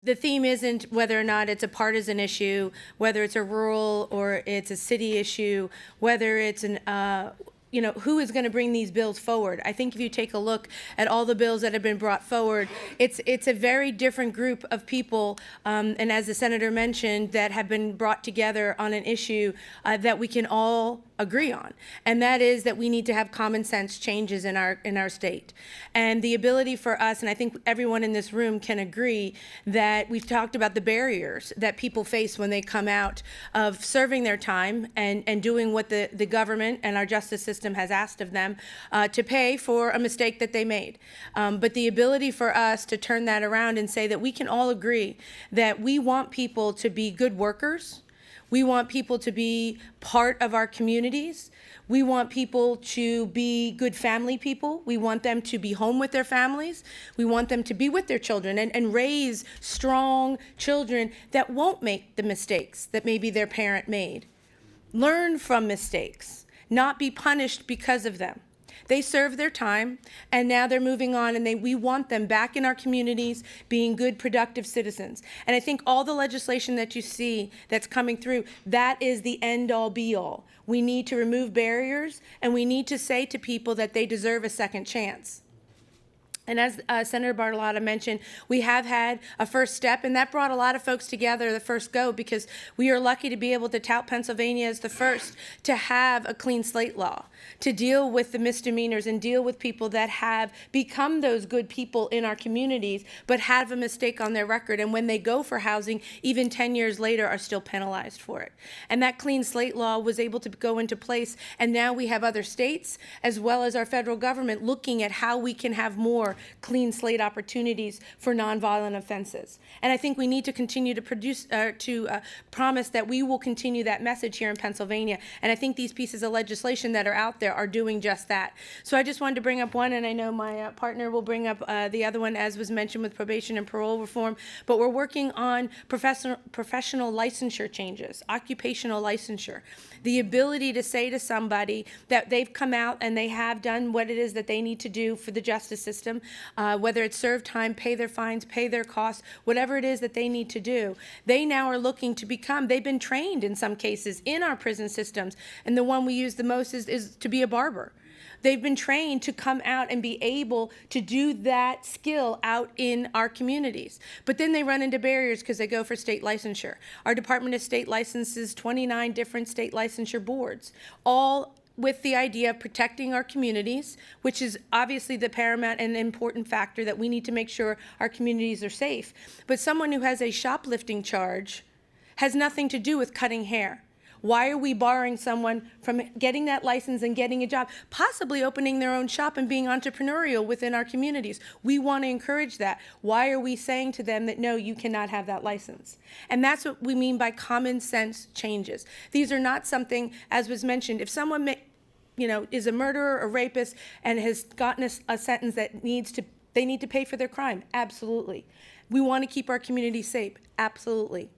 The theme isn't whether or not it's a partisan issue, whether it's a rural or it's a city issue, whether it's an who is going to bring these bills forward. I think if you take a look at all the bills that have been brought forward, it's a very different group of people, and as the senator mentioned, that have been brought together on an issue that we can all agree on, and that is that we need to have common sense changes in our state. And the ability for us, and I think everyone in this room can agree, that we've talked about the barriers that people face when they come out of serving their time and doing what the government and our justice system has asked of them to pay for a mistake that they made. But the ability for us to turn that around and say that we can all agree that we want people to be good workers. We want people to be part of our communities. We want people to be good family people. We want them to be home with their families. We want them to be with their children and raise strong children that won't make the mistakes that maybe their parent made. Learn from mistakes, not be punished because of them. They served their time, and now they're moving on, and we want them back in our communities being good, productive citizens. And I think all the legislation that you see that's coming through, that is the end-all, be-all. We need to remove barriers, and we need to say to people that they deserve a second chance. And as Senator Bartolotta mentioned, we have had a first step, and that brought a lot of folks together the first go, because we are lucky to be able to tout Pennsylvania as the first to have a clean slate law, to deal with the misdemeanors and deal with people that have become those good people in our communities but have a mistake on their record, and when they go for housing, even 10 years later, are still penalized for it. And that clean slate law was able to go into place, and now we have other states as well as our federal government looking at how we can have more clean slate opportunities for nonviolent offenses. And I think we need to continue to promise that we will continue that message here in Pennsylvania. And I think these pieces of legislation that are out there are doing just that. So I just wanted to bring up one, and I know my partner will bring up the other one, as was mentioned with probation and parole reform. But we're working on professional licensure changes, occupational licensure, the ability to say to somebody that they've come out and they have done what it is that they need to do for the justice system, whether it's serve time, pay their fines, pay their costs, whatever it is that they need to do. They now are looking to become, they've been trained in some cases in our prison systems, and the one we use the most is to be a barber. They've been trained to come out and be able to do that skill out in our communities. But then they run into barriers because they go for state licensure. Our Department of State licenses 29 different state licensure boards, all with the idea of protecting our communities, which is obviously the paramount and important factor, that we need to make sure our communities are safe. But someone who has a shoplifting charge has nothing to do with cutting hair. Why are we barring someone from getting that license and getting a job, possibly opening their own shop and being entrepreneurial within our communities? We want to encourage that. Why are we saying to them that, no, you cannot have that license? And that's what we mean by common sense changes. These are not something, as was mentioned, if someone is a murderer or rapist and has gotten a sentence that they need to pay for their crime, absolutely. We want to keep our community safe, absolutely.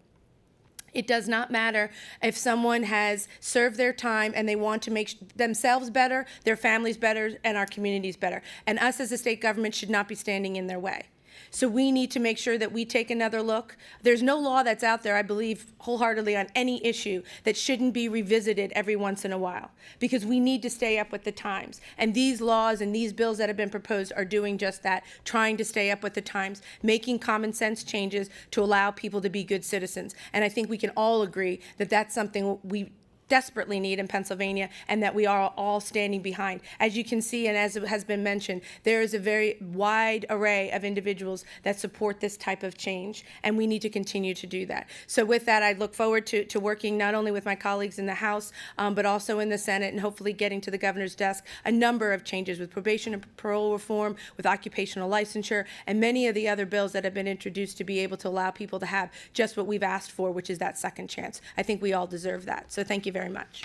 It does not matter if someone has served their time and they want to make themselves better, their families better, and our communities better. And us as a state government should not be standing in their way. So we need to make sure that we take another look. There's no law that's out there, I believe wholeheartedly, on any issue that shouldn't be revisited every once in a while, because we need to stay up with the times. And these laws and these bills that have been proposed are doing just that, trying to stay up with the times, making common sense changes to allow people to be good citizens. And I think we can all agree that that's something we desperately need in Pennsylvania, and that we are all standing behind. As you can see, and as it has been mentioned, there is a very wide array of individuals that support this type of change, and we need to continue to do that. So with that, I look forward to working not only with my colleagues in the House, but also in the Senate, and hopefully getting to the governor's desk a number of changes with probation and parole reform, with occupational licensure, and many of the other bills that have been introduced to be able to allow people to have just what we've asked for, which is that second chance. I think we all deserve that. So thank you very much.